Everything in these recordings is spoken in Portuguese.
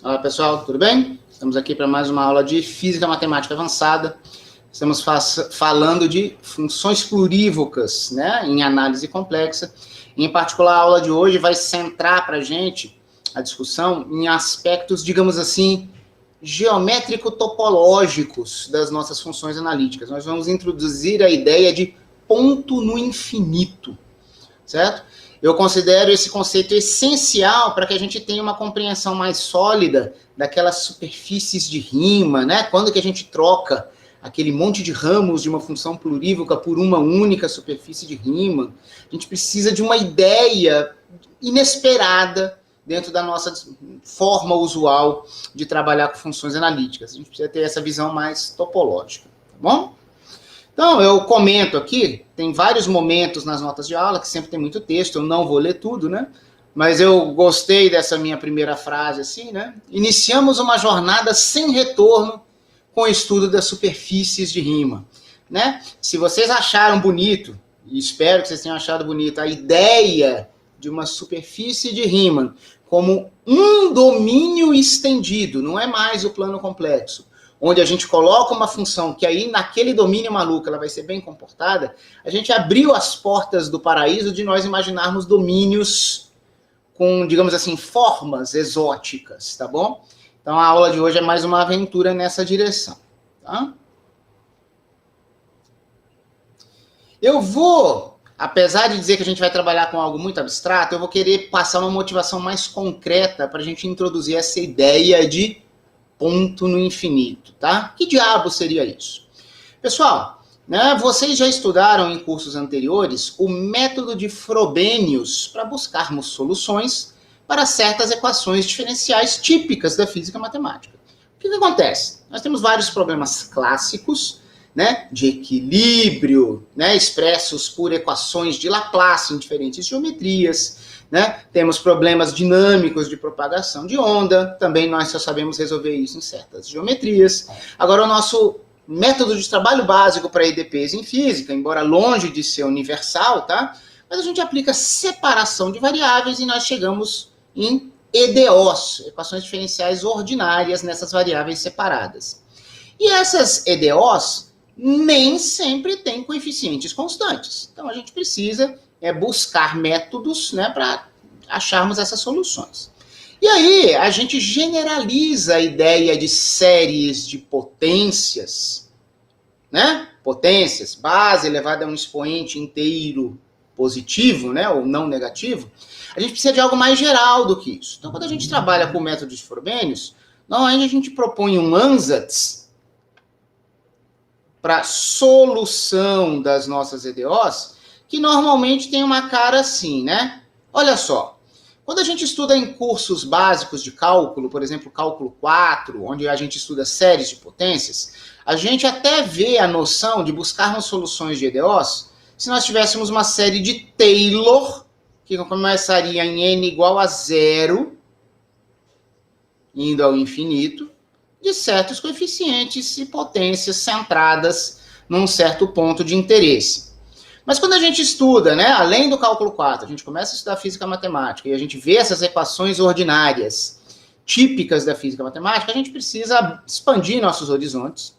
Olá pessoal, tudo bem? Estamos aqui para mais uma aula de Física Matemática Avançada. Estamos falando de funções plurívocas, né, em análise complexa. Em particular, a aula de hoje vai centrar para a gente a discussão em aspectos, digamos assim, geométrico-topológicos das nossas funções analíticas. Nós vamos introduzir a ideia de ponto no infinito, certo? Eu considero esse conceito essencial para que a gente tenha uma compreensão mais sólida daquelas superfícies de Riemann, né? Quando que a gente troca aquele monte de ramos de uma função plurívoca por uma única superfície de Riemann, a gente precisa de uma ideia inesperada dentro da nossa forma usual de trabalhar com funções analíticas. A gente precisa ter essa visão mais topológica, tá bom? Então, eu comento aqui, tem vários momentos nas notas de aula, que sempre tem muito texto, eu não vou ler tudo, né? Mas eu gostei dessa minha primeira frase, assim, né? Iniciamos uma jornada sem retorno com o estudo das superfícies de Riemann, né? Se vocês acharam bonito, e espero que vocês tenham achado bonito, a ideia de uma superfície de Riemann como um domínio estendido, não é mais o plano complexo, onde a gente coloca uma função que aí naquele domínio maluco ela vai ser bem comportada, a gente abriu as portas do paraíso de nós imaginarmos domínios com, digamos assim, formas exóticas, tá bom? Então a aula de hoje é mais uma aventura nessa direção, tá? Eu vou, apesar de dizer que a gente vai trabalhar com algo muito abstrato, eu vou querer passar uma motivação mais concreta para a gente introduzir essa ideia de ponto no infinito, tá? Que diabo seria isso? Pessoal, né, vocês já estudaram em cursos anteriores o método de Frobenius para buscarmos soluções para certas equações diferenciais típicas da física matemática. O que acontece? Nós temos vários problemas clássicos, né, de equilíbrio, né, expressos por equações de Laplace em diferentes geometrias, né? Temos problemas dinâmicos de propagação de onda, também nós só sabemos resolver isso em certas geometrias. Agora, o nosso método de trabalho básico para EDPs em física, embora longe de ser universal, tá? Mas a gente aplica separação de variáveis e nós chegamos em EDOs, equações diferenciais ordinárias nessas variáveis separadas. E essas EDOs nem sempre têm coeficientes constantes. Então, a gente precisa buscar métodos, né, para acharmos essas soluções. E aí, a gente generaliza a ideia de séries de potências, né? Potências, base elevada a um expoente inteiro positivo, né, ou não negativo. A gente precisa de algo mais geral do que isso. Então, quando a gente trabalha com o método de Frobenius, normalmente a gente propõe um ansatz para solução das nossas EDOs, que normalmente tem uma cara assim, né? Olha só, quando a gente estuda em cursos básicos de cálculo, por exemplo, cálculo 4, onde a gente estuda séries de potências, a gente até vê a noção de buscarmos soluções de EDOs se nós tivéssemos uma série de Taylor, que começaria em n igual a 0, indo ao infinito, de certos coeficientes e potências centradas num certo ponto de interesse. Mas quando a gente estuda, né, além do cálculo 4, a gente começa a estudar física matemática e a gente vê essas equações ordinárias típicas da física matemática, a gente precisa expandir nossos horizontes.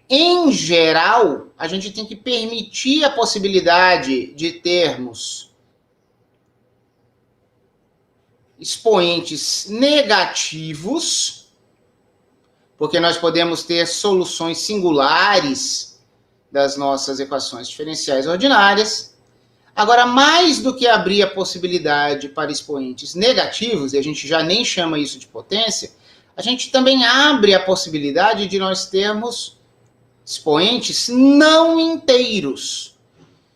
Em geral, a gente tem que permitir a possibilidade de termos expoentes negativos, porque nós podemos ter soluções singulares das nossas equações diferenciais ordinárias. Agora, mais do que abrir a possibilidade para expoentes negativos, e a gente já nem chama isso de potência, a gente também abre a possibilidade de nós termos expoentes não inteiros.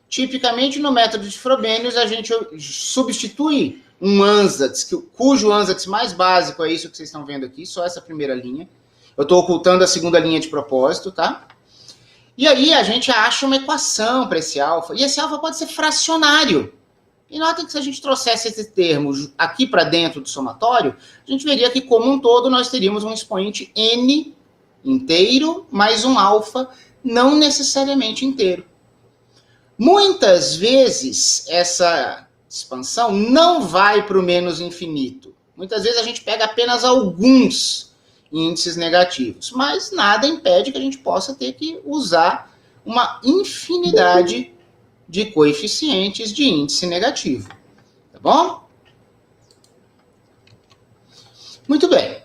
Tipicamente, no método de Frobenius, a gente substitui um ansatz, cujo ansatz mais básico é isso que vocês estão vendo aqui, só essa primeira linha. Eu estou ocultando a segunda linha de propósito, tá? E aí a gente acha uma equação para esse alfa, e esse alfa pode ser fracionário. E notem que se a gente trouxesse esse termo aqui para dentro do somatório, a gente veria que como um todo nós teríamos um expoente n inteiro mais um alfa não necessariamente inteiro. Muitas vezes essa expansão não vai para o menos infinito. Muitas vezes a gente pega apenas alguns índices negativos, mas nada impede que a gente possa ter que usar uma infinidade de coeficientes de índice negativo. Tá bom? Muito bem.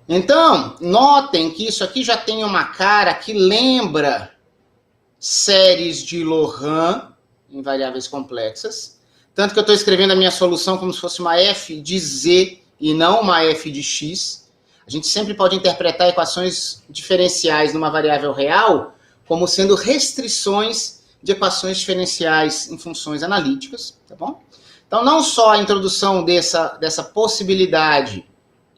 Então, notem que isso aqui já tem uma cara que lembra séries de Loran em variáveis complexas. Tanto que eu estou escrevendo a minha solução como se fosse uma f de z e não uma f de x. A gente sempre pode interpretar equações diferenciais numa variável real como sendo restrições de equações diferenciais em funções analíticas, tá bom? Então, não só a introdução dessa possibilidade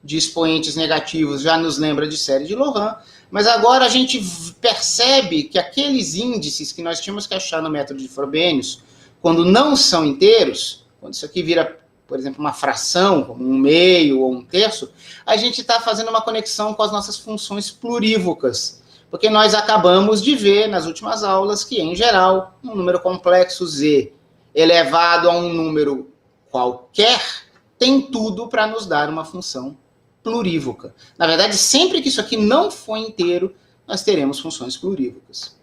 de expoentes negativos já nos lembra de série de Loran, mas agora a gente percebe que aqueles índices que nós tínhamos que achar no método de Frobenius, quando não são inteiros, quando isso aqui vira, por exemplo, uma fração, como um meio ou um terço, a gente está fazendo uma conexão com as nossas funções plurívocas, porque nós acabamos de ver nas últimas aulas que, em geral, um número complexo z elevado a um número qualquer tem tudo para nos dar uma função plurívoca. Na verdade, sempre que isso aqui não for inteiro, nós teremos funções plurívocas.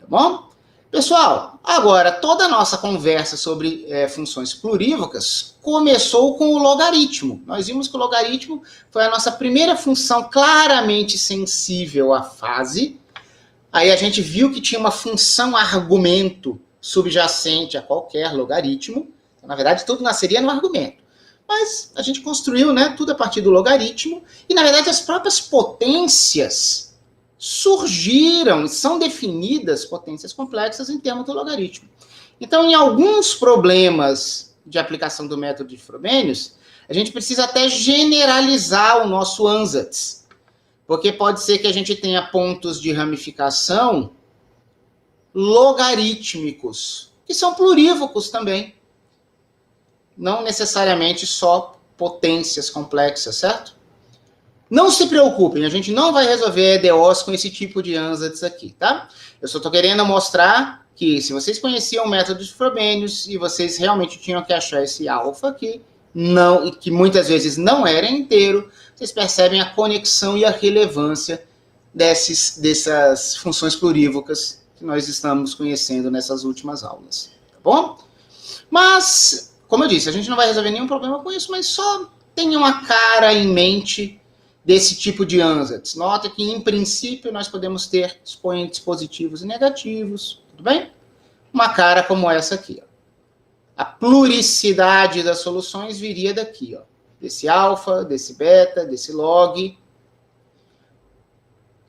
Tá bom? Pessoal, agora, toda a nossa conversa sobre funções plurívocas começou com o logaritmo. Nós vimos que o logaritmo foi a nossa primeira função claramente sensível à fase. Aí a gente viu que tinha uma função argumento subjacente a qualquer logaritmo. Então, na verdade, tudo nasceria no argumento. Mas a gente construiu, né, tudo a partir do logaritmo. E, na verdade, as próprias potências surgiram e são definidas potências complexas em termos do logaritmo. Então, em alguns problemas de aplicação do método de Frobenius, a gente precisa até generalizar o nosso ansatz. Porque pode ser que a gente tenha pontos de ramificação logarítmicos, que são plurívocos também. Não necessariamente só potências complexas, certo? Não se preocupem, a gente não vai resolver EDOs com esse tipo de ansatz aqui, tá? Eu só estou querendo mostrar que se vocês conheciam o método de Frobenius e vocês realmente tinham que achar esse alfa aqui, não, e que muitas vezes não era inteiro, vocês percebem a conexão e a relevância dessas funções plurívocas que nós estamos conhecendo nessas últimas aulas, tá bom? Mas, como eu disse, a gente não vai resolver nenhum problema com isso, mas só tenha uma cara em mente desse tipo de ansatz. Nota que, em princípio, nós podemos ter expoentes positivos e negativos, tudo bem? Uma cara como essa aqui, ó. A pluricidade das soluções viria daqui, ó. Desse alfa, desse beta, desse log.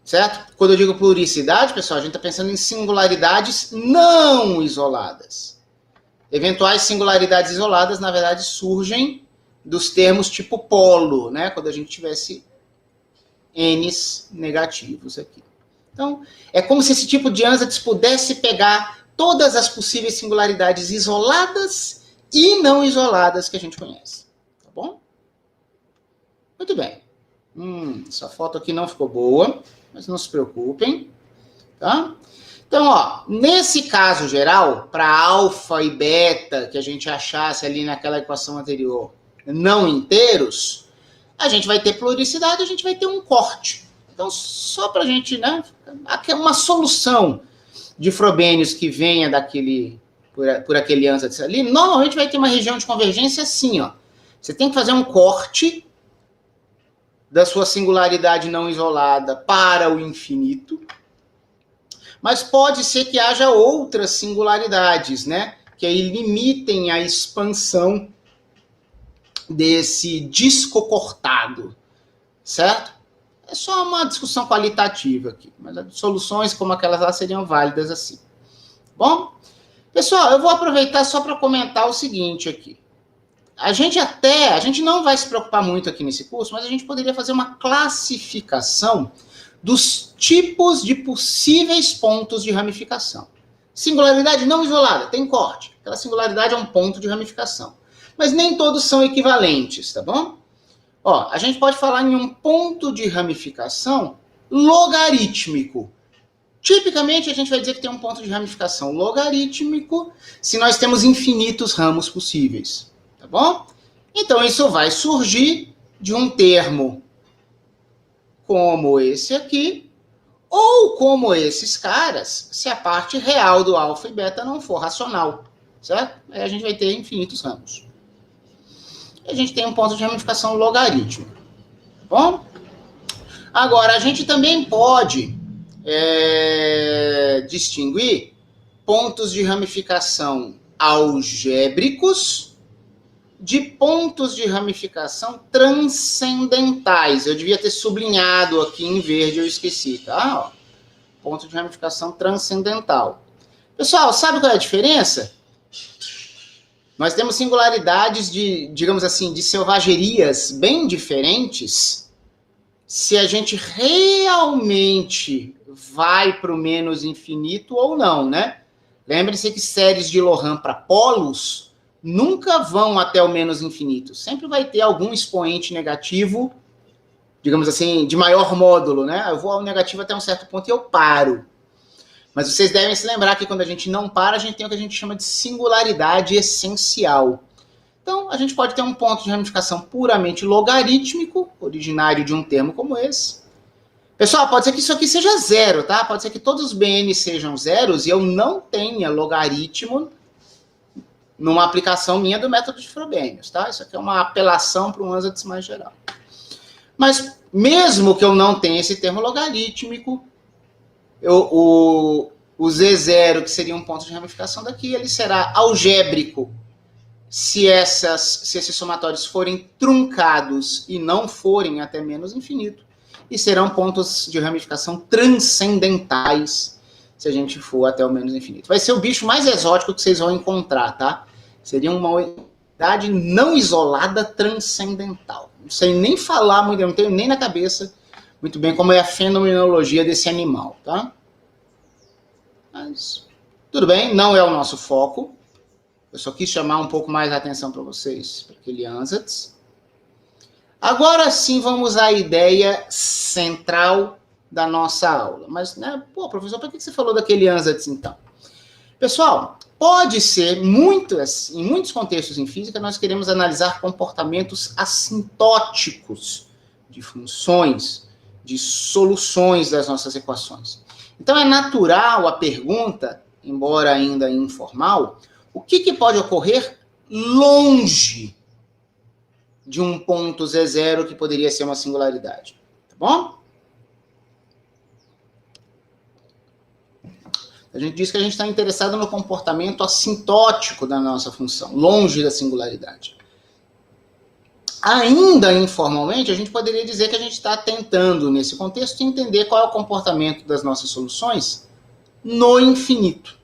Certo? Quando eu digo pluricidade, pessoal, a gente está pensando em singularidades não isoladas. Eventuais singularidades isoladas, na verdade, surgem dos termos tipo polo, né? Quando a gente tivesse n's negativos aqui. Então, é como se esse tipo de ansatz pudesse pegar todas as possíveis singularidades isoladas e não isoladas que a gente conhece. Tá bom? Muito bem. Essa foto aqui não ficou boa, mas não se preocupem. Tá? Então, ó, nesse caso geral, para alfa e beta, que a gente achasse ali naquela equação anterior, não inteiros, a gente vai ter pluricidade, a gente vai ter um corte. Então, só para a gente, né, uma solução de Frobenius que venha por aquele ansatz ali, normalmente vai ter uma região de convergência assim, ó. Você tem que fazer um corte da sua singularidade não isolada para o infinito, mas pode ser que haja outras singularidades, né, que aí limitem a expansão desse disco cortado, certo? É só uma discussão qualitativa aqui, mas as soluções como aquelas lá seriam válidas assim. Bom, pessoal, eu vou aproveitar só para comentar o seguinte aqui. A gente não vai se preocupar muito aqui nesse curso, mas a gente poderia fazer uma classificação dos tipos de possíveis pontos de ramificação. Singularidade não isolada, tem corte. Aquela singularidade é um ponto de ramificação. Mas nem todos são equivalentes, tá bom? Ó, a gente pode falar em um ponto de ramificação logarítmico. Tipicamente, a gente vai dizer que tem um ponto de ramificação logarítmico se nós temos infinitos ramos possíveis, tá bom? Então, isso vai surgir de um termo como esse aqui, ou como esses caras, se a parte real do alfa e beta não for racional, certo? Aí a gente vai ter infinitos ramos. E a gente tem um ponto de ramificação logarítmico, tá bom? Agora, a gente também pode distinguir pontos de ramificação algébricos de pontos de ramificação transcendentais. Eu devia ter sublinhado aqui em verde, eu esqueci, tá? Ó, ponto de ramificação transcendental. Pessoal, sabe qual é a diferença? Nós temos singularidades de, digamos assim, de selvagerias bem diferentes se a gente realmente vai para o menos infinito ou não, né? Lembre-se que séries de Loran para polos nunca vão até o menos infinito. Sempre vai ter algum expoente negativo, digamos assim, de maior módulo, né? Eu vou ao negativo até um certo ponto e eu paro. Mas vocês devem se lembrar que quando a gente não para, a gente tem o que a gente chama de singularidade essencial. Então, a gente pode ter um ponto de ramificação puramente logarítmico, originário de um termo como esse. Pessoal, pode ser que isso aqui seja zero, tá? Pode ser que todos os BN sejam zeros e eu não tenha logaritmo numa aplicação minha do método de Frobenius, tá? Isso aqui é uma apelação para um ansatz mais geral. Mas, mesmo que eu não tenha esse termo logarítmico, o Z0, que seria um ponto de ramificação daqui, ele será algébrico se esses somatórios forem truncados e não forem até menos infinito, e serão pontos de ramificação transcendentais se a gente for até o menos infinito. Vai ser o bicho mais exótico que vocês vão encontrar, tá? Seria uma unidade não isolada transcendental. Não sei nem falar muito, não tenho nem na cabeça muito bem como é a fenomenologia desse animal, tá? Mas, tudo bem, não é o nosso foco. Eu só quis chamar um pouco mais a atenção para vocês, para aquele ansatz. Agora sim vamos à ideia central da nossa aula. Mas, né, pô, professor, por que você falou daquele ansatz então? Pessoal, pode ser em muitos contextos em física, nós queremos analisar comportamentos assintóticos de funções, de soluções das nossas equações. Então é natural a pergunta, embora ainda informal, o que pode ocorrer longe de um ponto Z0 que poderia ser uma singularidade? Tá bom? A gente diz que a gente está interessado no comportamento assintótico da nossa função, longe da singularidade. Ainda informalmente, a gente poderia dizer que a gente está tentando, nesse contexto, entender qual é o comportamento das nossas soluções no infinito.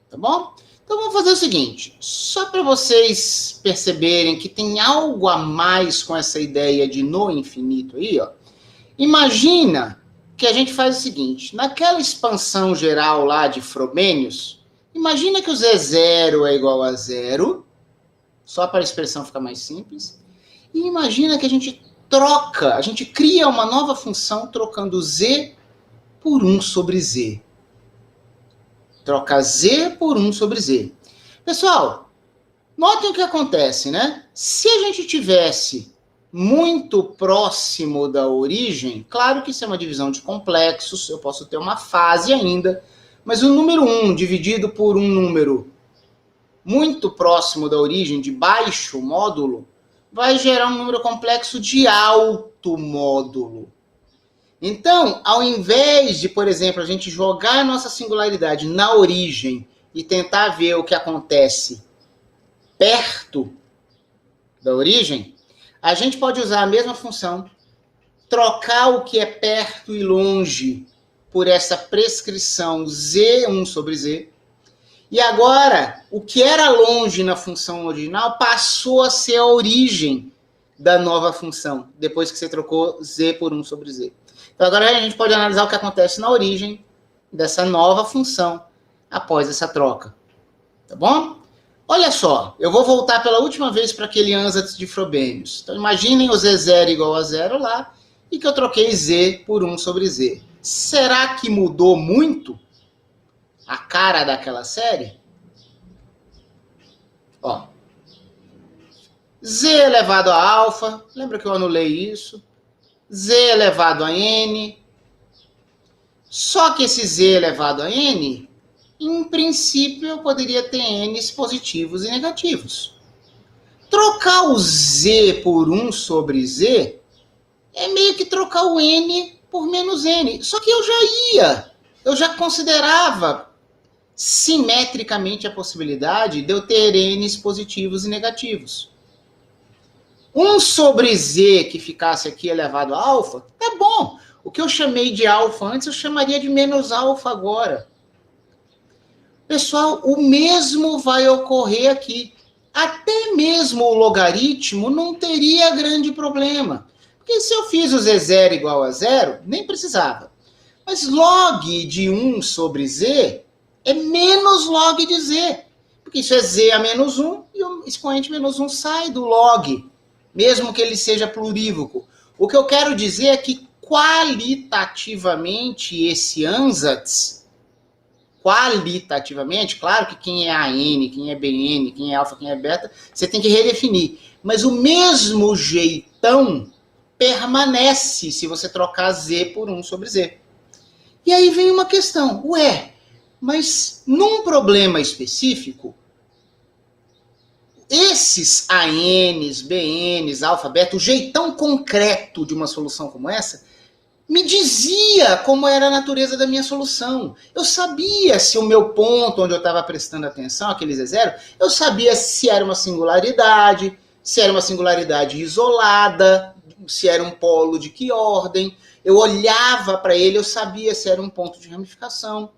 Tá bom? Então vamos fazer o seguinte, só para vocês perceberem que tem algo a mais com essa ideia de no infinito aí, ó. Imagina que a gente faz o seguinte, naquela expansão geral lá de Frobenius, imagina que o Z0 é igual a zero, só para a expressão ficar mais simples, e imagina que a gente troca, a gente cria uma nova função trocando Z por 1 sobre Z. Troca Z por 1 sobre Z. Pessoal, notem o que acontece, né? Se a gente tivesse muito próximo da origem, claro que isso é uma divisão de complexos, eu posso ter uma fase ainda, mas o número 1 dividido por um número muito próximo da origem, de baixo módulo, vai gerar um número complexo de alto módulo. Então, ao invés de, por exemplo, a gente jogar a nossa singularidade na origem e tentar ver o que acontece perto da origem, a gente pode usar a mesma função, trocar o que é perto e longe por essa prescrição Z1 sobre Z, e agora, o que era longe na função original passou a ser a origem da nova função, depois que você trocou Z por 1 sobre Z. Então agora a gente pode analisar o que acontece na origem dessa nova função após essa troca. Tá bom? Olha só, eu vou voltar pela última vez para aquele ansatz de Frobenius. Então imaginem o Z0 igual a zero lá e que eu troquei Z por 1 sobre Z. Será que mudou muito a cara daquela série? Ó, Z elevado a alfa, lembra que eu anulei isso? Z elevado a N. Só que esse Z elevado a N, em princípio, eu poderia ter N's positivos e negativos. Trocar o Z por 1 sobre Z é meio que trocar o N por menos N. Só que eu já considerava simetricamente a possibilidade de eu ter N's positivos e negativos. 1 sobre Z que ficasse aqui elevado a alfa, tá bom. O que eu chamei de alfa antes, eu chamaria de menos alfa agora. Pessoal, o mesmo vai ocorrer aqui. Até mesmo o logaritmo não teria grande problema. Porque se eu fiz o Z0 igual a zero, nem precisava. Mas log de 1 sobre Z é menos log de Z. Porque isso é Z a menos 1 e o expoente menos 1 sai do log, mesmo que ele seja plurívoco. O que eu quero dizer é que qualitativamente esse ansatz, qualitativamente, claro que quem é AN, quem é BN, quem é alfa, quem é beta, você tem que redefinir. Mas o mesmo jeitão permanece se você trocar Z por 1 sobre Z. E aí vem uma questão, mas num problema específico, esses ANs, BNs, alfa, beta, o jeitão concreto de uma solução como essa, me dizia como era a natureza da minha solução. Eu sabia se o meu ponto onde eu estava prestando atenção, aquele Z0, eu sabia se era uma singularidade isolada, se era um polo de que ordem. Eu olhava para ele, eu sabia se era um ponto de ramificação.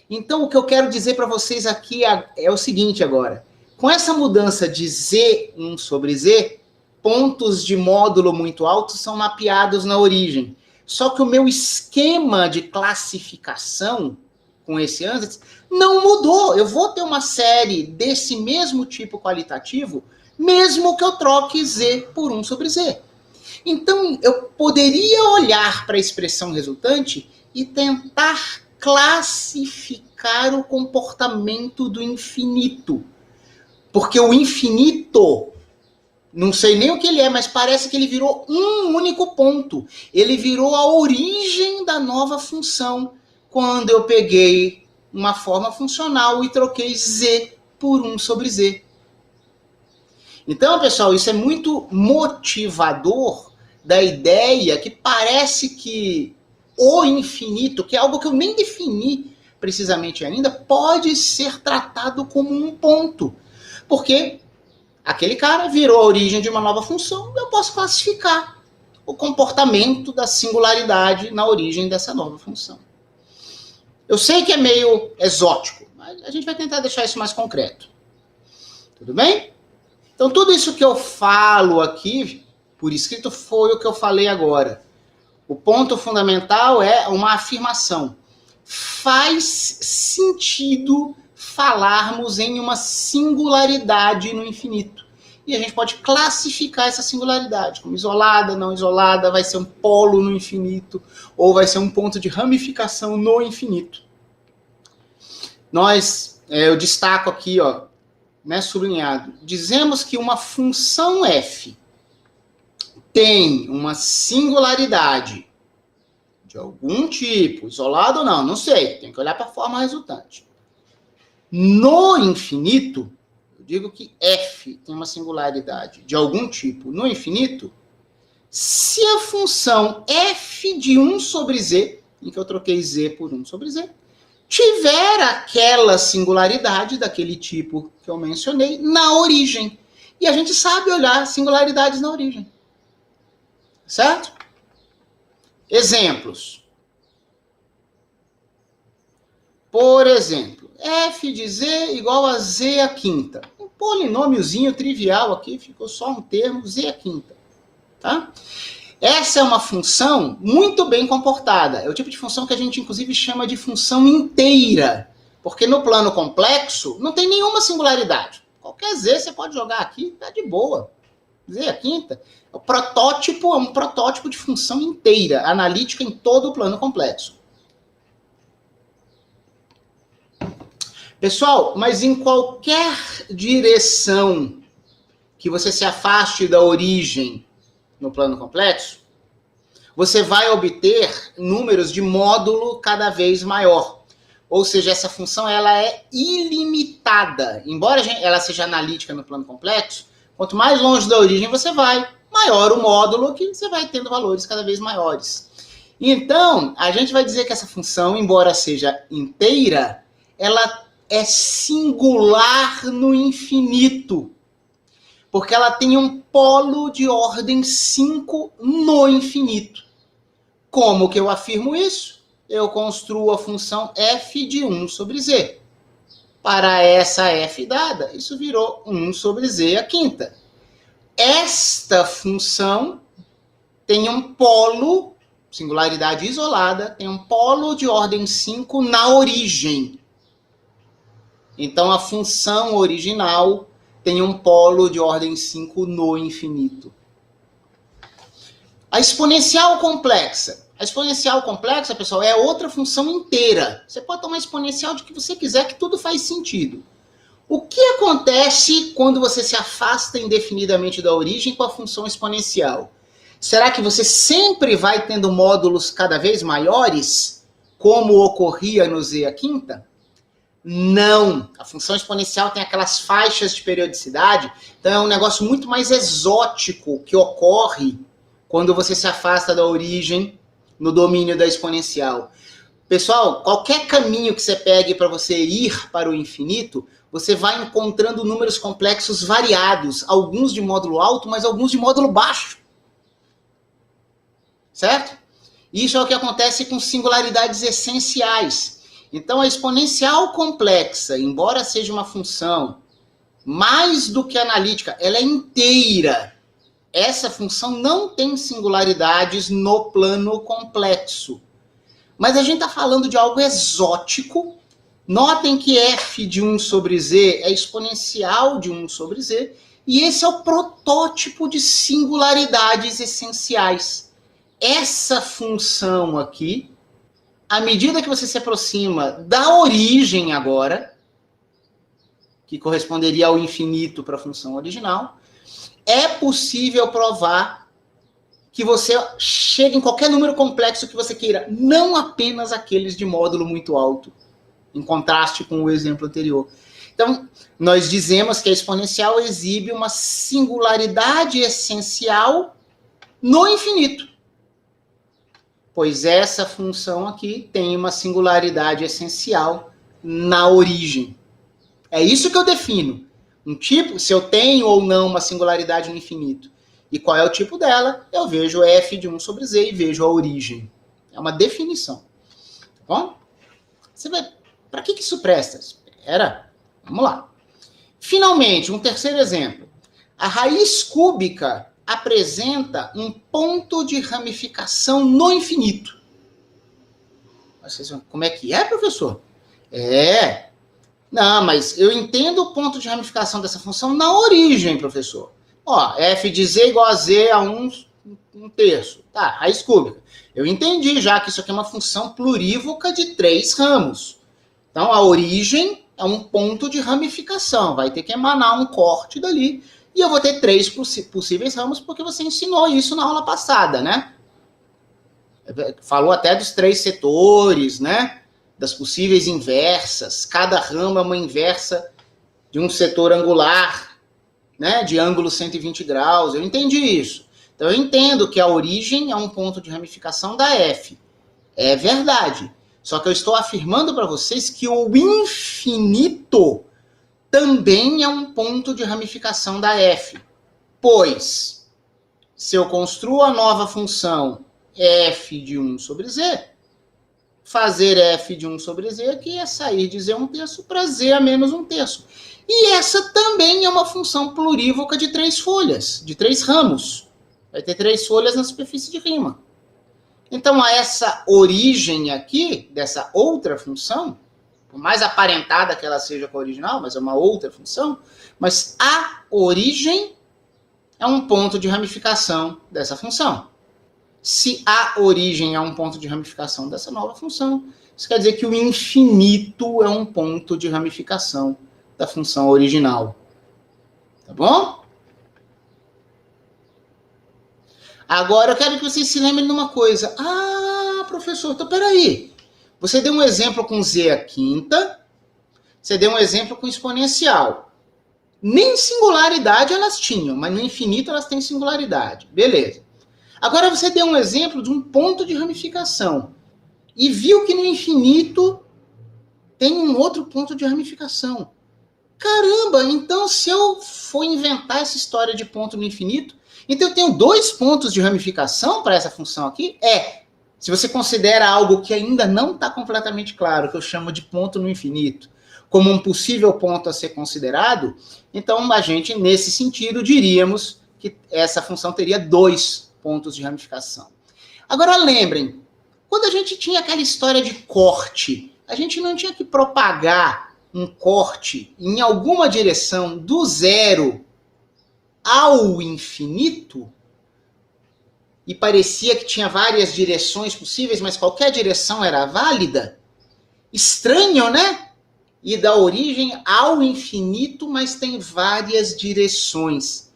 Então, o que eu quero dizer para vocês aqui é o seguinte agora. Com essa mudança de Z1 sobre Z, pontos de módulo muito altos são mapeados na origem. Só que o meu esquema de classificação com esse ansatz não mudou. Eu vou ter uma série desse mesmo tipo qualitativo, mesmo que eu troque Z por 1 sobre Z. Então, eu poderia olhar para a expressão resultante e tentar classificar o comportamento do infinito. Porque o infinito, não sei nem o que ele é, mas parece que ele virou um único ponto. Ele virou a origem da nova função quando eu peguei uma forma funcional e troquei Z por 1 sobre Z. Então, pessoal, isso é muito motivador da ideia que parece que o infinito, que é algo que eu nem defini precisamente ainda, pode ser tratado como um ponto. Porque aquele cara virou a origem de uma nova função, eu posso classificar o comportamento da singularidade na origem dessa nova função. Eu sei que é meio exótico, mas a gente vai tentar deixar isso mais concreto. Tudo bem? Então, tudo isso que eu falo aqui, por escrito, foi o que eu falei agora. O ponto fundamental é uma afirmação. Faz sentido falarmos em uma singularidade no infinito. E a gente pode classificar essa singularidade como isolada, não isolada, vai ser um polo no infinito, ou vai ser um ponto de ramificação no infinito. Eu destaco aqui, sublinhado, dizemos que uma função f tem uma singularidade de algum tipo, isolado ou não sei, tem que olhar para a forma resultante. No infinito, eu digo que f tem uma singularidade de algum tipo no infinito, se a função f de 1 sobre z, em que eu troquei z por 1 sobre z, tiver aquela singularidade daquele tipo que eu mencionei na origem. E a gente sabe olhar singularidades na origem. Certo? Exemplos. Por exemplo, f de z igual a z à quinta. Um polinômiozinho trivial aqui, ficou só um termo, z à quinta. Tá? Essa é uma função muito bem comportada. É o tipo de função que a gente, inclusive, chama de função inteira. Porque no plano complexo não tem nenhuma singularidade. Qualquer z você pode jogar aqui, tá de boa. Z à quinta. O protótipo é um protótipo de função inteira, analítica em todo o plano complexo. Pessoal, mas em qualquer direção que você se afaste da origem no plano complexo, você vai obter números de módulo cada vez maior. Ou seja, essa função ela é ilimitada. Embora ela seja analítica no plano complexo, quanto mais longe da origem você vai, maior o módulo que você vai tendo valores cada vez maiores. Então, a gente vai dizer que essa função, embora seja inteira, ela é singular no infinito. Porque ela tem um polo de ordem 5 no infinito. Como que eu afirmo isso? Eu construo a função f de 1 sobre z. Para essa f dada, isso virou 1 sobre z a quinta. Esta função tem um polo, singularidade isolada, tem um polo de ordem 5 na origem. Então, a função original tem um polo de ordem 5 no infinito. A exponencial complexa. A exponencial complexa, pessoal, é outra função inteira. Você pode tomar exponencial de que você quiser, que tudo faz sentido. O que acontece quando você se afasta indefinidamente da origem com a função exponencial? Será que você sempre vai tendo módulos cada vez maiores, como ocorria no z a quinta? Não. A função exponencial tem aquelas faixas de periodicidade, então é um negócio muito mais exótico que ocorre quando você se afasta da origem no domínio da exponencial. Pessoal, qualquer caminho que você pegue para você ir para o infinito, você vai encontrando números complexos variados, alguns de módulo alto, mas alguns de módulo baixo. Certo? Isso é o que acontece com singularidades essenciais. Então, a exponencial complexa, embora seja uma função mais do que analítica, ela é inteira. Essa função não tem singularidades no plano complexo. Mas a gente está falando de algo exótico. Notem que f de 1 sobre z é exponencial de 1 sobre z, e esse é o protótipo de singularidades essenciais. Essa função aqui, à medida que você se aproxima da origem agora, que corresponderia ao infinito para a função original, é possível provar que você chegue em qualquer número complexo que você queira, não apenas aqueles de módulo muito alto, em contraste com o exemplo anterior. Então, nós dizemos que a exponencial exibe uma singularidade essencial no infinito. Pois essa função aqui tem uma singularidade essencial na origem. É isso que eu defino. Um tipo, se eu tenho ou não uma singularidade no infinito. E qual é o tipo dela? Eu vejo f de 1 sobre z e vejo a origem. É uma definição. Tá bom? Você vai... Para que isso presta? Espera. Vamos lá. Finalmente, um terceiro exemplo. A raiz cúbica apresenta um ponto de ramificação no infinito. Como é que é, professor? Não, mas eu entendo o ponto de ramificação dessa função na origem, professor. Ó, f de z igual a z a 1 terço. Tá, raiz cúbica. Eu entendi já que isso aqui é uma função plurívoca de 3 ramos. Então, a origem é um ponto de ramificação. Vai ter que emanar um corte dali. E eu vou ter 3 possíveis ramos, porque você ensinou isso na aula passada, né? Falou até dos 3 setores, né? Das possíveis inversas. Cada ramo é uma inversa de um setor angular, né? De ângulo 120 graus. Eu entendi isso. Então, eu entendo que a origem é um ponto de ramificação da f. É verdade. Só que eu estou afirmando para vocês que o infinito também é um ponto de ramificação da f. Pois, se eu construo a nova função f de 1 sobre z, fazer f de 1 sobre z aqui é sair de z a 1 terço para z a menos 1 terço. E essa também é uma função plurívoca de 3 folhas, de 3 ramos. Vai ter 3 folhas na superfície de rima. Então, essa origem aqui, dessa outra função, por mais aparentada que ela seja com a original, mas é uma outra função, mas a origem é um ponto de ramificação dessa função. Se a origem é um ponto de ramificação dessa nova função, isso quer dizer que o infinito é um ponto de ramificação da função original. Tá bom? Agora eu quero que vocês se lembrem de uma coisa. Ah, professor, então peraí. Você deu um exemplo com z à quinta, você deu um exemplo com exponencial. Nem singularidade elas tinham, mas no infinito elas têm singularidade. Beleza. Agora você deu um exemplo de um ponto de ramificação. E viu que no infinito tem um outro ponto de ramificação. Caramba, então se eu for inventar essa história de ponto no infinito, então eu tenho 2 pontos de ramificação para essa função aqui? Se você considera algo que ainda não está completamente claro, que eu chamo de ponto no infinito, como um possível ponto a ser considerado, então a gente, nesse sentido, diríamos que essa função teria 2 pontos de ramificação. Agora lembrem, quando a gente tinha aquela história de corte, a gente não tinha que propagar um corte em alguma direção do zero ao infinito? E parecia que tinha várias direções possíveis, mas qualquer direção era válida? Estranho, né? E da origem ao infinito, mas tem várias direções.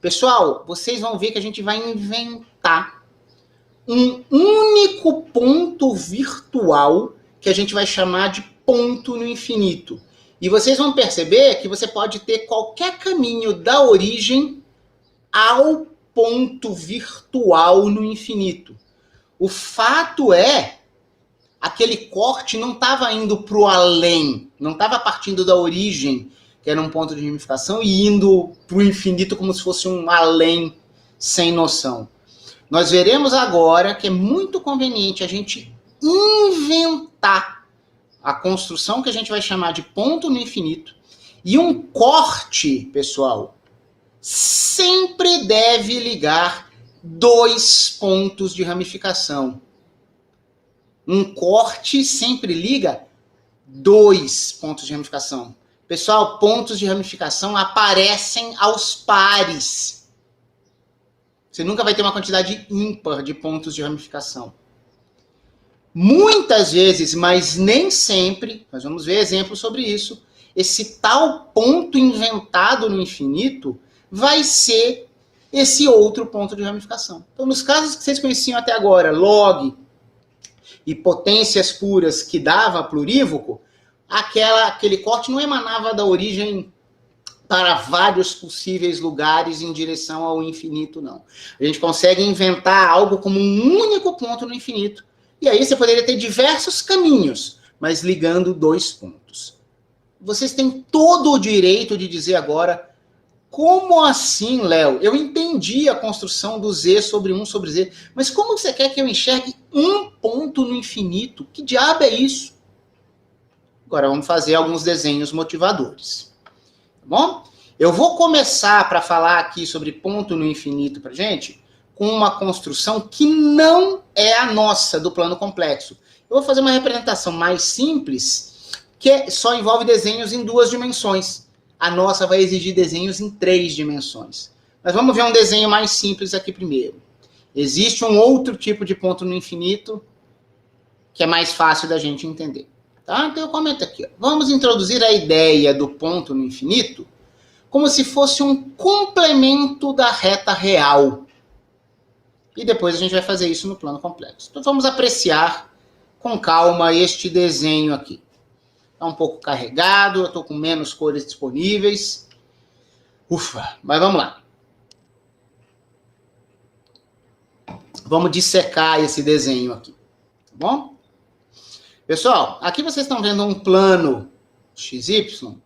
Pessoal, vocês vão ver que a gente vai inventar um único ponto virtual que a gente vai chamar de ponto no infinito. E vocês vão perceber que você pode ter qualquer caminho da origem ao ponto virtual no infinito. O fato é, aquele corte não estava indo para o além, não estava partindo da origem, que era um ponto de ramificação, e indo para o infinito como se fosse um além sem noção. Nós veremos agora que é muito conveniente a gente inventar a construção que a gente vai chamar de ponto no infinito, e um corte, pessoal, sempre deve ligar 2 pontos de ramificação. Um corte sempre liga 2 pontos de ramificação. Pessoal, pontos de ramificação aparecem aos pares. Você nunca vai ter uma quantidade ímpar de pontos de ramificação. Muitas vezes, mas nem sempre, nós vamos ver exemplos sobre isso, esse tal ponto inventado no infinito vai ser esse outro ponto de ramificação. Então, nos casos que vocês conheciam até agora, log e potências puras que dava plurívoco, aquele corte não emanava da origem para vários possíveis lugares em direção ao infinito, não. A gente consegue inventar algo como um único ponto no infinito. E aí você poderia ter diversos caminhos, mas ligando 2 pontos. Vocês têm todo o direito de dizer agora, como assim, Léo? Eu entendi a construção do Z sobre 1 sobre Z, mas como você quer que eu enxergue um ponto no infinito? Que diabo é isso? Agora vamos fazer alguns desenhos motivadores. Tá bom? Eu vou começar para falar aqui sobre ponto no infinito para gente, com uma construção que não é a nossa do plano complexo. Eu vou fazer uma representação mais simples, que só envolve desenhos em 2 dimensões. A nossa vai exigir desenhos em 3 dimensões. Mas vamos ver um desenho mais simples aqui primeiro. Existe um outro tipo de ponto no infinito que é mais fácil da gente entender. Tá? Então eu comento aqui. Ó. Vamos introduzir a ideia do ponto no infinito como se fosse um complemento da reta real. E depois a gente vai fazer isso no plano complexo. Então vamos apreciar com calma este desenho aqui. Está um pouco carregado, eu estou com menos cores disponíveis. Ufa, mas vamos lá. Vamos dissecar esse desenho aqui, tá bom? Pessoal, aqui vocês estão vendo um plano XY.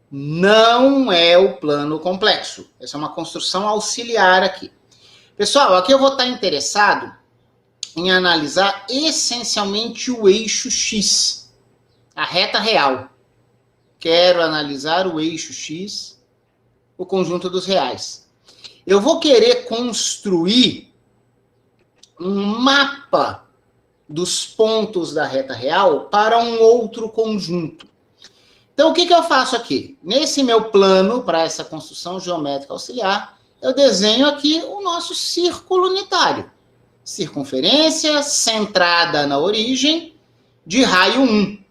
Não é o plano complexo. Essa é uma construção auxiliar aqui. Pessoal, aqui eu vou estar interessado em analisar essencialmente o eixo X, a reta real. Quero analisar o eixo X, o conjunto dos reais. Eu vou querer construir um mapa dos pontos da reta real para um outro conjunto. Então, o que eu faço aqui? Nesse meu plano, para essa construção geométrica auxiliar, eu desenho aqui o nosso círculo unitário. Circunferência centrada na origem de raio 1.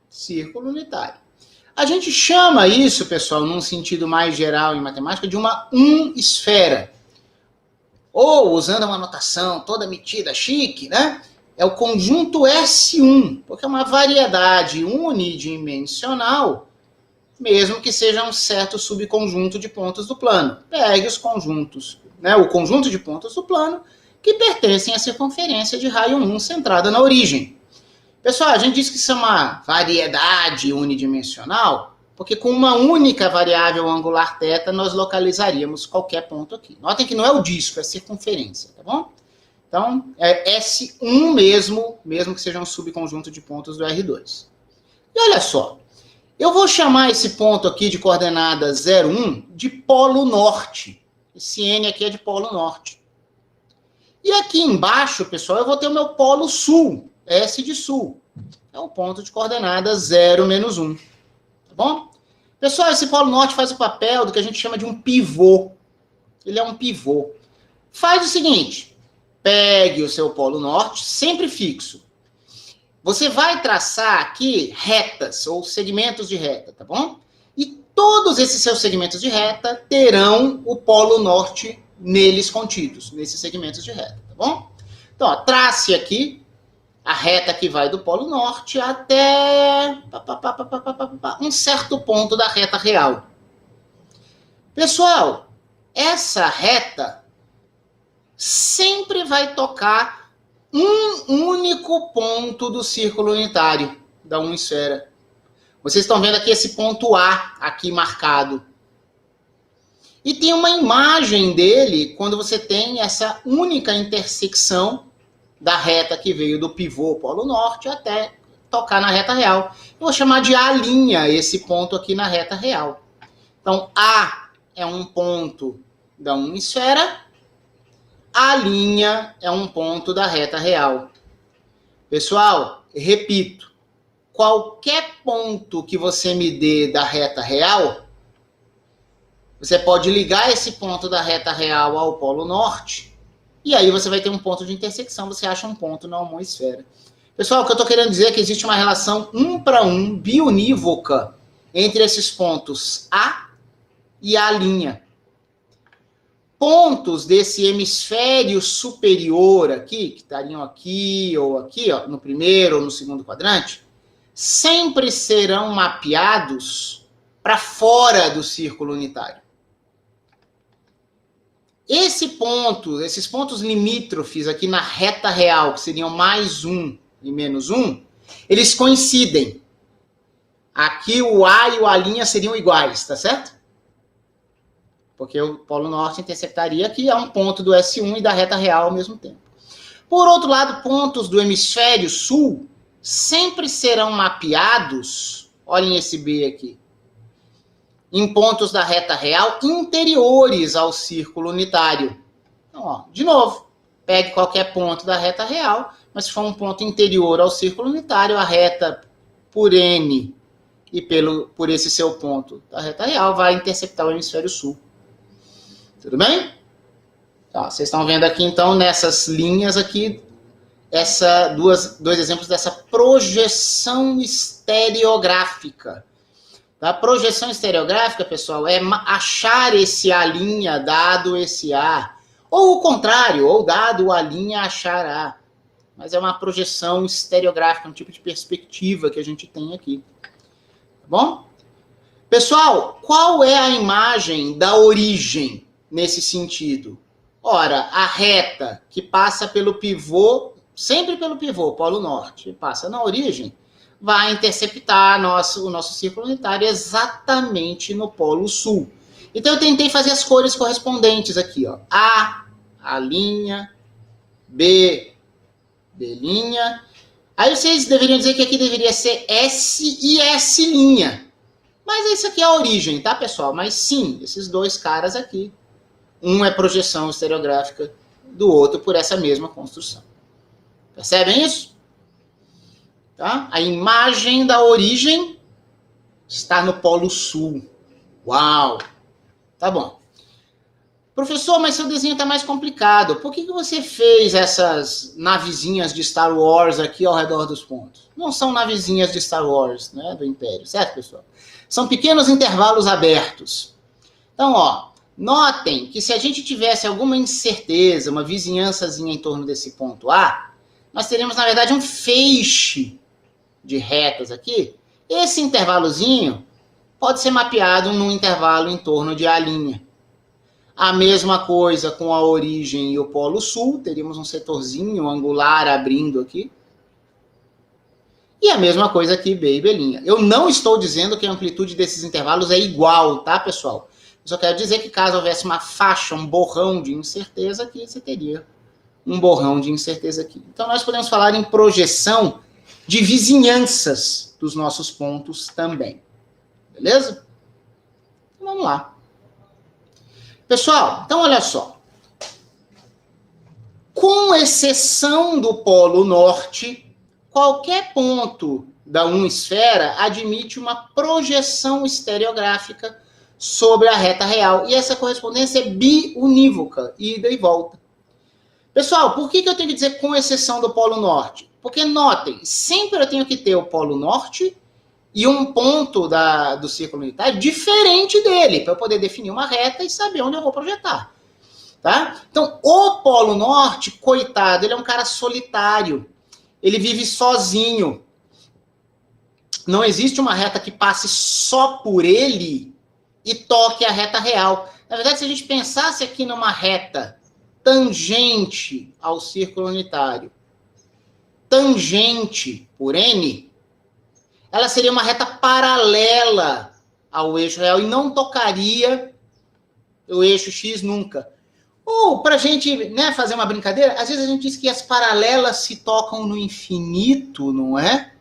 Círculo unitário. A gente chama isso, pessoal, num sentido mais geral em matemática, de uma esfera. ou usando uma notação toda metida chique, né? É o conjunto S1, porque é uma variedade unidimensional, mesmo que seja um certo subconjunto de pontos do plano. Pegue os conjuntos, né? O conjunto de pontos do plano que pertencem à circunferência de raio 1 centrada na origem. Pessoal, a gente diz que isso é uma variedade unidimensional, porque com uma única variável angular θ, nós localizaríamos qualquer ponto aqui. Notem que não é o disco, é a circunferência, tá bom? Então, é S1 mesmo que seja um subconjunto de pontos do R2. E olha só, eu vou chamar esse ponto aqui de coordenada 0, 1 de polo norte. Esse N aqui é de polo norte. E aqui embaixo, pessoal, eu vou ter o meu polo sul, S de sul. É o ponto de coordenada 0, menos 1. Tá bom? Pessoal, esse polo norte faz o papel do que a gente chama de um pivô. Ele é um pivô. Faz o seguinte, pegue o seu polo norte, sempre fixo. Você vai traçar aqui retas, ou segmentos de reta, tá bom? E todos esses seus segmentos de reta terão o polo norte neles contidos, nesses segmentos de reta, tá bom? Então, ó, trace aqui a reta que vai do polo norte até um certo ponto da reta real. Pessoal, essa reta sempre vai tocar um único ponto do círculo unitário da uma esfera. Vocês estão vendo aqui esse ponto A, aqui marcado. E tem uma imagem dele quando você tem essa única intersecção da reta que veio do pivô polo norte até tocar na reta real. Eu vou chamar de A' esse ponto aqui na reta real. Então, A é um ponto da uma esfera, A' é um ponto da reta real. Pessoal, repito, qualquer ponto que você me dê da reta real, você pode ligar esse ponto da reta real ao polo norte, e aí você vai ter um ponto de intersecção, você acha um ponto na uma esfera. Pessoal, o que eu estou querendo dizer é que existe uma relação 1:1 biunívoca entre esses pontos A e A'. Pontos desse hemisfério superior aqui, que estariam aqui ou aqui, ó, no primeiro ou no segundo quadrante, sempre serão mapeados para fora do círculo unitário. Esses pontos limítrofes aqui na reta real, que seriam mais 1 e menos 1, eles coincidem. Aqui o A e o A' seriam iguais, tá certo? Porque o polo norte intersectaria aqui a um ponto do S1 e da reta real ao mesmo tempo. Por outro lado, pontos do hemisfério sul sempre serão mapeados, olhem esse B aqui, em pontos da reta real interiores ao círculo unitário. Então, ó, de novo, pegue qualquer ponto da reta real, mas se for um ponto interior ao círculo unitário, a reta por N e por esse seu ponto da reta real vai intersectar o hemisfério sul. Tudo bem? Tá, vocês estão vendo aqui, então, nessas linhas aqui, dois exemplos dessa projeção estereográfica. A projeção estereográfica, pessoal, é achar esse A' dado esse A. Ou o contrário, ou dado o A' achar A. Mas é uma projeção estereográfica, um tipo de perspectiva que a gente tem aqui. Tá bom? Pessoal, qual é a imagem da origem nesse sentido? Ora, a reta que passa pelo pivô, sempre pelo pivô, polo norte, passa na origem, vai interceptar o nosso círculo unitário exatamente no polo sul. Então eu tentei fazer as cores correspondentes aqui, ó. A', B'. Aí vocês deveriam dizer que aqui deveria ser S e S'. Mas isso aqui é a origem, tá, pessoal? Mas sim, esses dois caras aqui, um é projeção estereográfica do outro por essa mesma construção. Percebem isso? Tá? A imagem da origem está no polo sul. Uau! Tá bom. Professor, mas seu desenho está mais complicado. Por que você fez essas navezinhas de Star Wars aqui ao redor dos pontos? Não são navezinhas de Star Wars, né, do Império, certo, pessoal? São pequenos intervalos abertos. Então, ó, Notem que se a gente tivesse alguma incerteza, uma vizinhançazinha em torno desse ponto A, nós teríamos, na verdade, um feixe de retas aqui. Esse intervalozinho pode ser mapeado num intervalo em torno de A'. A mesma coisa com a origem e o polo sul, teríamos um setorzinho angular abrindo aqui. E a mesma coisa aqui, B e B'. Eu não estou dizendo que a amplitude desses intervalos é igual, tá, pessoal? Eu só quero dizer que caso houvesse uma faixa, um borrão de incerteza aqui, você teria um borrão de incerteza aqui. Então, nós podemos falar em projeção de vizinhanças dos nossos pontos também. Beleza? Então, vamos lá. Pessoal, então olha só. Com exceção do polo norte, qualquer ponto da esfera admite uma projeção estereográfica sobre a reta real. E essa correspondência é biunívoca, ida e volta. Pessoal, por que eu tenho que dizer com exceção do polo norte? Porque, notem, sempre eu tenho que ter o polo norte e um ponto do círculo unitário diferente dele, para eu poder definir uma reta e saber onde eu vou projetar. Tá? Então, o polo norte, coitado, ele é um cara solitário. Ele vive sozinho. Não existe uma reta que passe só por ele e toque a reta real. Na verdade, se a gente pensasse aqui numa reta tangente ao círculo unitário, tangente por N, ela seria uma reta paralela ao eixo real e não tocaria o eixo X nunca. Ou, para a gente, né, fazer uma brincadeira, às vezes a gente diz que as paralelas se tocam no infinito, não é?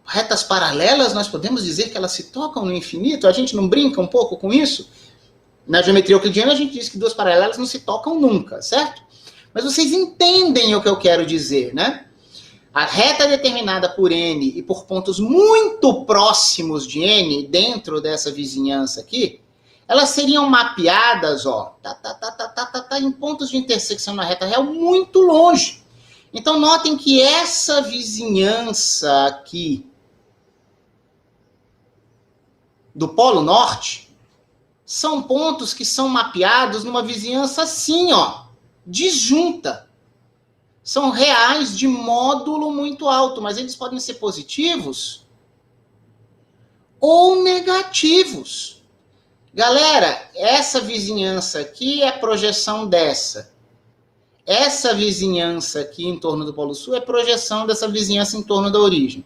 Retas paralelas, nós podemos dizer que elas se tocam no infinito? A gente não brinca um pouco com isso? Na geometria euclidiana, a gente diz que duas paralelas não se tocam nunca, certo? Mas vocês entendem o que eu quero dizer, né? A reta determinada por N e por pontos muito próximos de N, dentro dessa vizinhança aqui, elas seriam mapeadas, ó, em pontos de intersecção na reta real muito longe. Então, notem que essa vizinhança aqui do Polo Norte são pontos que são mapeados numa vizinhança assim, ó, disjunta. São reais de módulo muito alto, mas eles podem ser positivos ou negativos. Galera, essa vizinhança aqui é a projeção dessa. Essa vizinhança aqui em torno do Polo Sul é projeção dessa vizinhança em torno da origem.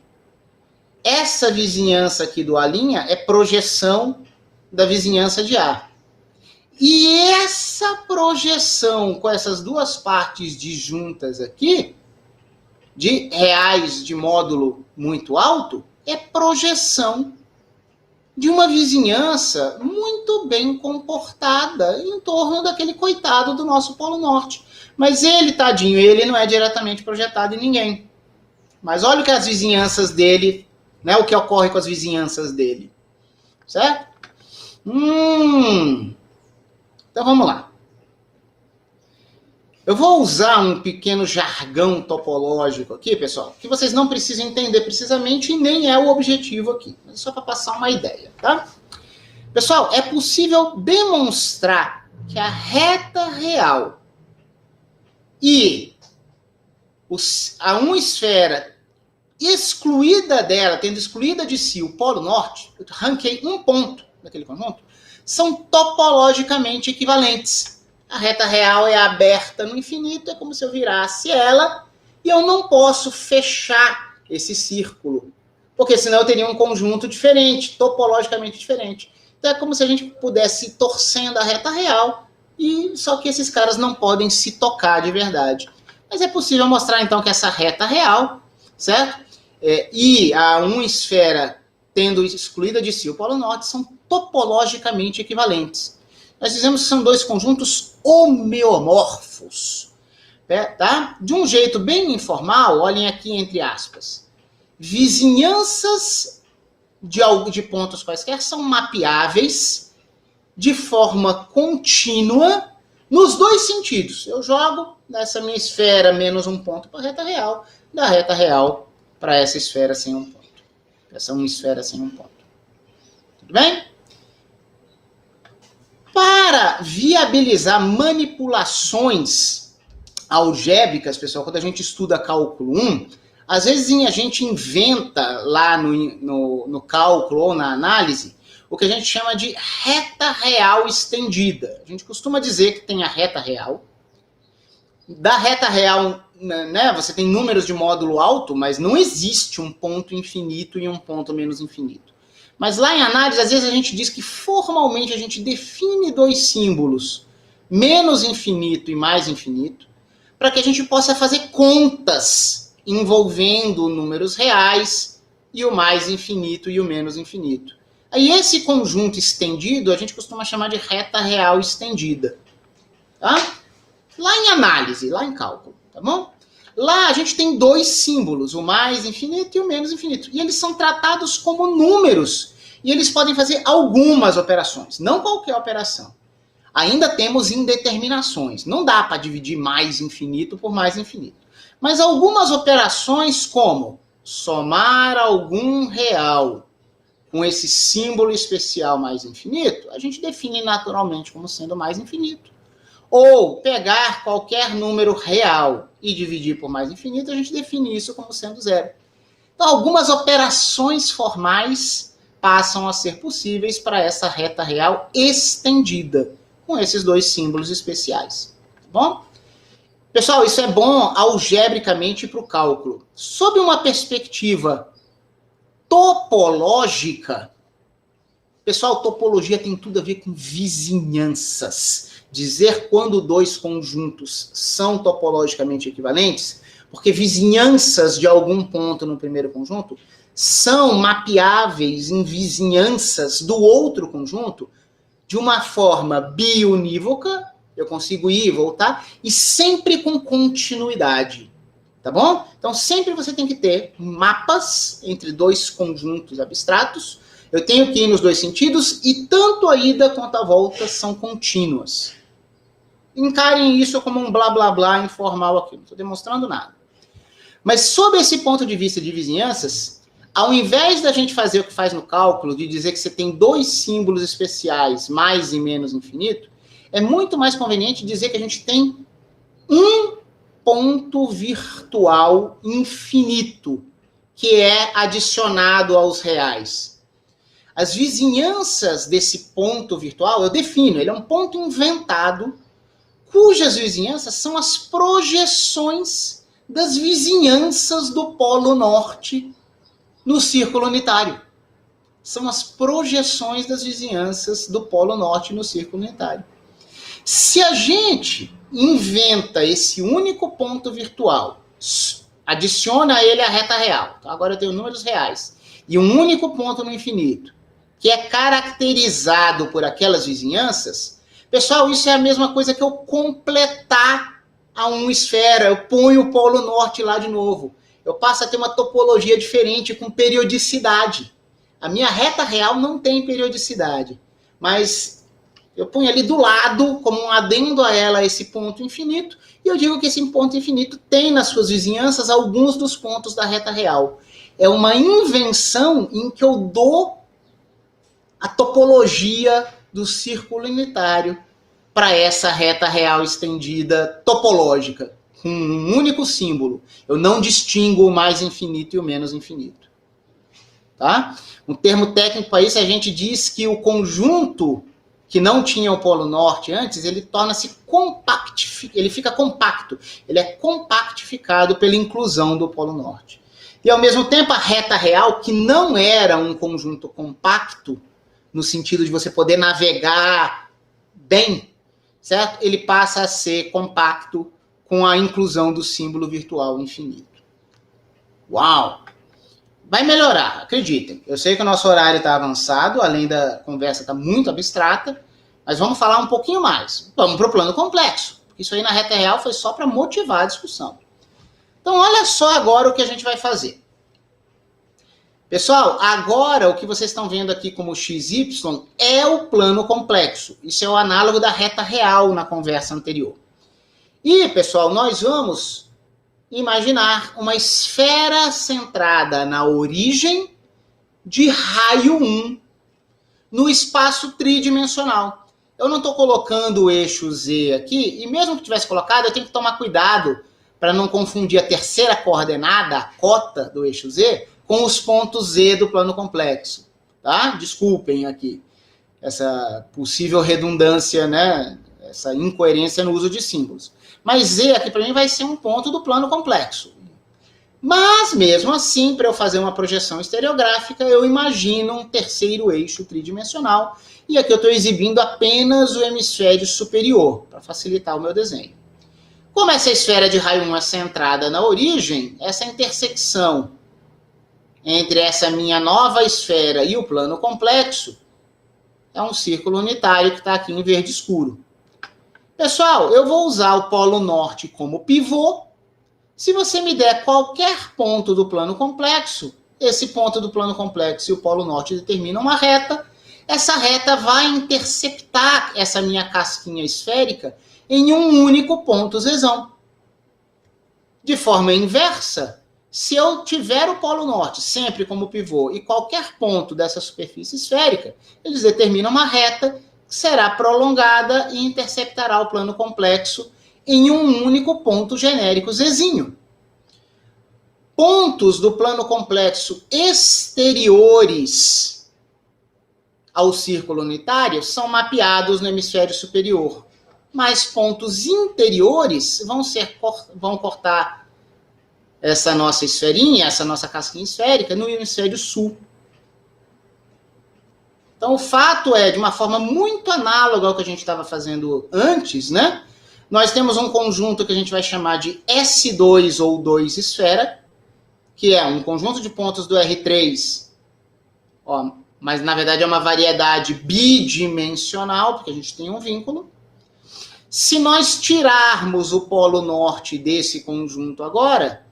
Essa vizinhança aqui do A' é projeção da vizinhança de A. E essa projeção com essas duas partes disjuntas aqui, de reais de módulo muito alto, é projeção de uma vizinhança muito bem comportada em torno daquele coitado do nosso Polo Norte. Mas ele, tadinho, ele não é diretamente projetado em ninguém. Mas olha o que as vizinhanças dele, né, o que ocorre com as vizinhanças dele. Certo? Então vamos lá. Eu vou usar um pequeno jargão topológico aqui, pessoal, que vocês não precisam entender precisamente e nem é o objetivo aqui. Mas é só para passar uma ideia, tá? Pessoal, é possível demonstrar que a reta real e a esfera excluída dela, tendo excluída de si o Polo Norte, eu ranquei um ponto daquele conjunto, são topologicamente equivalentes. A reta real é aberta no infinito, é como se eu virasse ela, e eu não posso fechar esse círculo, porque senão eu teria um conjunto diferente, topologicamente diferente. Então é como se a gente pudesse ir torcendo a reta real, e só que esses caras não podem se tocar de verdade. Mas é possível mostrar então que essa reta real, certo? E a esfera tendo excluída de si o Polo Norte, são topologicamente equivalentes. Nós dizemos que são dois conjuntos homeomorfos. Tá? De um jeito bem informal, olhem aqui entre aspas. Vizinhanças de pontos quaisquer são mapeáveis de forma contínua nos dois sentidos. Eu jogo dessa minha esfera menos um ponto para a reta real, da reta real para essa esfera sem um ponto. Essa uma esfera sem um ponto. Tudo bem? Para viabilizar manipulações algébricas, pessoal, quando a gente estuda cálculo 1, às vezes a gente inventa lá no cálculo ou na análise o que a gente chama de reta real estendida. A gente costuma dizer que tem a reta real. Da reta real, né, você tem números de módulo alto, mas não existe um ponto infinito e um ponto menos infinito. Mas lá em análise, às vezes a gente diz que formalmente a gente define dois símbolos, menos infinito e mais infinito, para que a gente possa fazer contas envolvendo números reais e o mais infinito e o menos infinito. Aí esse conjunto estendido a gente costuma chamar de reta real estendida. Tá? Lá em análise, lá em cálculo, tá bom? Lá a gente tem dois símbolos, o mais infinito e o menos infinito. E eles são tratados como números. E eles podem fazer algumas operações, não qualquer operação. Ainda temos indeterminações. Não dá para dividir mais infinito por mais infinito. Mas algumas operações como somar algum real com esse símbolo especial mais infinito, a gente define naturalmente como sendo mais infinito. Ou pegar qualquer número real e dividir por mais infinito, a gente define isso como sendo zero. Então, algumas operações formais passam a ser possíveis para essa reta real estendida, com esses dois símbolos especiais. Tá bom? Pessoal, isso é bom algebricamente para o cálculo. Sob uma perspectiva topológica, pessoal, topologia tem tudo a ver com vizinhanças. Dizer quando dois conjuntos são topologicamente equivalentes, porque vizinhanças de algum ponto no primeiro conjunto são mapeáveis em vizinhanças do outro conjunto de uma forma biunívoca, eu consigo ir e voltar, e sempre com continuidade. Tá bom? Então, sempre você tem que ter mapas entre dois conjuntos abstratos. Eu tenho que ir nos dois sentidos e tanto a ida quanto a volta são contínuas. Encarem isso como um blá blá blá informal aqui. Não estou demonstrando nada. Mas, sob esse ponto de vista de vizinhanças, ao invés da gente fazer o que faz no cálculo, de dizer que você tem dois símbolos especiais, mais e menos infinito, é muito mais conveniente dizer que a gente tem um ponto virtual infinito, que é adicionado aos reais. As vizinhanças desse ponto virtual, eu defino, ele é um ponto inventado, cujas vizinhanças são as projeções das vizinhanças do Polo Norte no círculo unitário. São as projeções das vizinhanças do Polo Norte no círculo unitário. Se a gente inventa esse único ponto virtual, adiciona a ele a reta real, então agora eu tenho números reais, e um único ponto no infinito, que é caracterizado por aquelas vizinhanças, pessoal, isso é a mesma coisa que eu completar a uma esfera, eu ponho o Polo Norte lá de novo. Eu passo a ter uma topologia diferente, com periodicidade. A minha reta real não tem periodicidade, mas eu ponho ali do lado, como um adendo a ela, esse ponto infinito, e eu digo que esse ponto infinito tem nas suas vizinhanças alguns dos pontos da reta real. É uma invenção em que eu dou a topologia do círculo unitário para essa reta real estendida topológica, com um único símbolo. Eu não distingo o mais infinito e o menos infinito. Tá? Um termo técnico para isso, a gente diz que o conjunto que não tinha o Polo Norte antes, ele torna-se ele fica compacto. Ele é compactificado pela inclusão do Polo Norte. E, ao mesmo tempo, a reta real, que não era um conjunto compacto, no sentido de você poder navegar bem, certo? Ele passa a ser compacto com a inclusão do símbolo virtual infinito. Uau! Vai melhorar, acreditem. Eu sei que o nosso horário está avançado, além da conversa estar muito abstrata, mas vamos falar um pouquinho mais. Vamos para o plano complexo. Isso aí na reta real foi só para motivar a discussão. Então, olha só agora o que a gente vai fazer. Pessoal, agora o que vocês estão vendo aqui como XY é o plano complexo. Isso é o análogo da reta real na conversa anterior. E, pessoal, nós vamos imaginar uma esfera centrada na origem de raio 1 no espaço tridimensional. eu não estou colocando o eixo Z aqui, e mesmo que tivesse colocado, eu tenho que tomar cuidado para não confundir a terceira coordenada, a cota do eixo Z, com os pontos Z do plano complexo. Tá? Desculpem aqui essa possível redundância, né? Essa incoerência no uso de símbolos. Mas Z aqui para mim vai ser um ponto do plano complexo. Mas, mesmo assim, para eu fazer uma projeção estereográfica, eu imagino um terceiro eixo tridimensional. E aqui eu estou exibindo apenas o hemisfério superior, para facilitar o meu desenho. Como essa esfera de raio 1 é centrada na origem, essa intersecção entre essa minha nova esfera e o plano complexo é um círculo unitário que está aqui em verde escuro. Pessoal, eu vou usar o polo norte como pivô. Se você me der qualquer ponto do plano complexo, esse ponto do plano complexo e o polo norte determinam uma reta, essa reta vai interceptar essa minha casquinha esférica em um único ponto zezão. De forma inversa, se eu tiver o polo norte sempre como pivô e qualquer ponto dessa superfície esférica, eles determinam uma reta que será prolongada e interceptará o plano complexo em um único ponto genérico zezinho. Pontos do plano complexo exteriores ao círculo unitário são mapeados no hemisfério superior, mas pontos interiores vão cortar essa nossa esferinha, essa nossa casquinha esférica, no hemisfério sul. Então, o fato é, de uma forma muito análoga ao que a gente estava fazendo antes, né? Nós temos um conjunto que a gente vai chamar de S2 ou 2 esfera, que é um conjunto de pontos do R3, ó, mas na verdade é uma variedade bidimensional, porque a gente tem um vínculo. Se nós tirarmos o polo norte desse conjunto agora,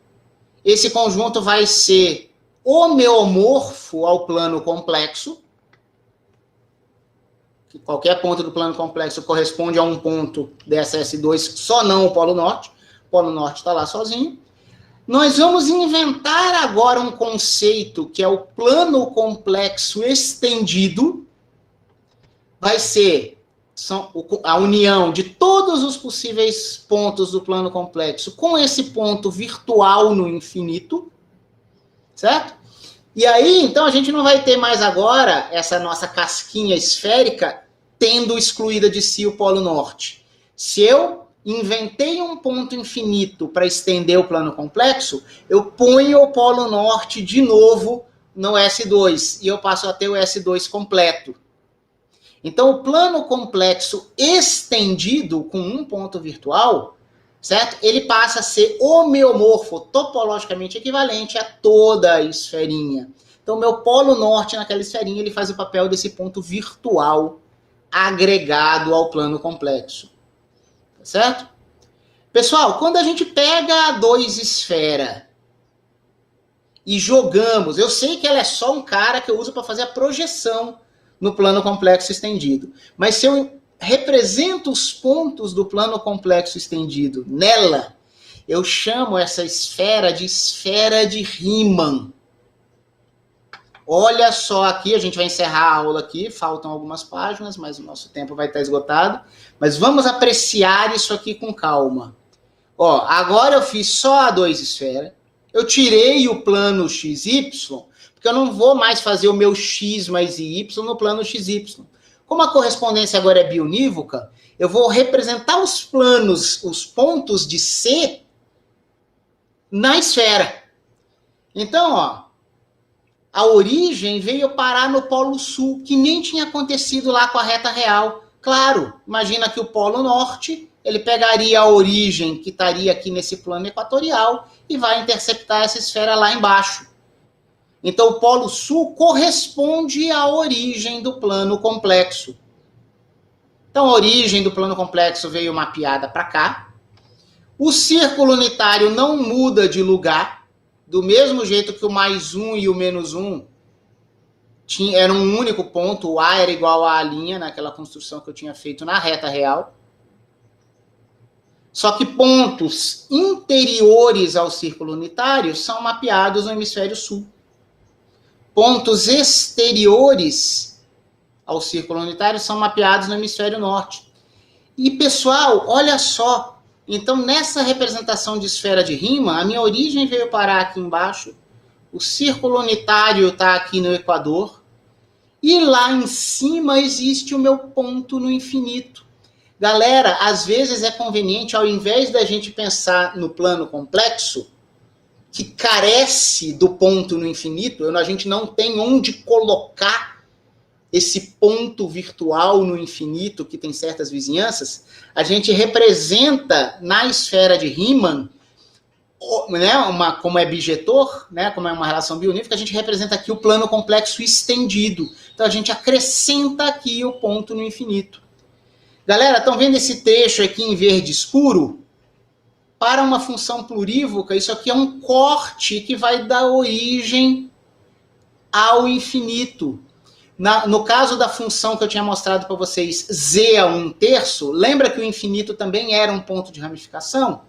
esse conjunto vai ser homeomorfo ao plano complexo, que qualquer ponto do plano complexo corresponde a um ponto dessa S2, só não o polo norte. O polo norte está lá sozinho. Nós vamos inventar agora um conceito que é o plano complexo estendido. Vai ser a união de todos os possíveis pontos do plano complexo com esse ponto virtual no infinito, certo? E aí, então, a gente não vai ter mais agora essa nossa casquinha esférica tendo excluída de si o polo norte. Se eu inventei um ponto infinito para estender o plano complexo, eu ponho o polo norte de novo no S2 e eu passo a ter o S2 completo. Então, o plano complexo estendido com um ponto virtual, certo? Ele passa a ser homeomorfo, topologicamente equivalente a toda a esferinha. Então, o meu polo norte naquela esferinha, ele faz o papel desse ponto virtual agregado ao plano complexo. Tá certo? Pessoal, quando a gente pega a 2 esfera e jogamos, eu sei que ela é só um cara que eu uso para fazer a projeção no plano complexo estendido. Mas se eu represento os pontos do plano complexo estendido nela, eu chamo essa esfera de Riemann. Olha só aqui, a gente vai encerrar a aula aqui, faltam algumas páginas, mas o nosso tempo vai estar esgotado. Mas vamos apreciar isso aqui com calma. Ó, agora eu fiz só a 2 esfera, eu tirei o plano XY, porque eu não vou mais fazer o meu x mais y no plano xy. Como a correspondência agora é biunívoca, eu vou representar os planos, os pontos de C na esfera. Então, ó, a origem veio parar no polo sul, que nem tinha acontecido lá com a reta real. Claro, imagina que o polo norte, ele pegaria a origem que estaria aqui nesse plano equatorial e vai interceptar essa esfera lá embaixo. Então, o polo sul corresponde à origem do plano complexo. Então, a origem do plano complexo veio mapeada para cá. O círculo unitário não muda de lugar, do mesmo jeito que o mais 1 e o menos 1 era um único ponto, o A era igual a linha, naquela construção que eu tinha feito na reta real. Só que pontos interiores ao círculo unitário são mapeados no hemisfério sul. Pontos exteriores ao círculo unitário são mapeados no hemisfério norte. E, pessoal, olha só, então nessa representação de esfera de Riemann, a minha origem veio parar aqui embaixo, o círculo unitário está aqui no equador, e lá em cima existe o meu ponto no infinito. Galera, às vezes é conveniente, ao invés da gente pensar no plano complexo, que carece do ponto no infinito, a gente não tem onde colocar esse ponto virtual no infinito, que tem certas vizinhanças, a gente representa na esfera de Riemann, né, como é bijetor, né, como é uma relação bionífica, a gente representa aqui o plano complexo estendido. Então a gente acrescenta aqui o ponto no infinito. Galera, estão vendo esse trecho aqui em verde escuro? Para uma função plurívoca, isso aqui é um corte que vai dar origem ao infinito. No caso da função que eu tinha mostrado para vocês, z a 1/3, lembra que o infinito também era um ponto de ramificação?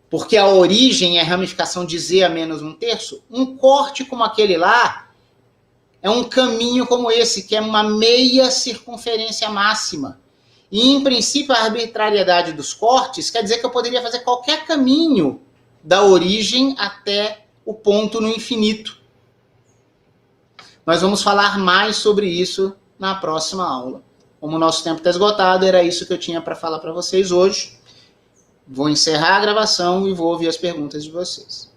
Porque a origem é ramificação de z a menos 1/3. Um corte como aquele lá é um caminho como esse, que é uma meia circunferência máxima. E, em princípio, a arbitrariedade dos cortes quer dizer que eu poderia fazer qualquer caminho da origem até o ponto no infinito. Nós vamos falar mais sobre isso na próxima aula. Como o nosso tempo está esgotado, era isso que eu tinha para falar para vocês hoje. Vou encerrar a gravação e vou ouvir as perguntas de vocês.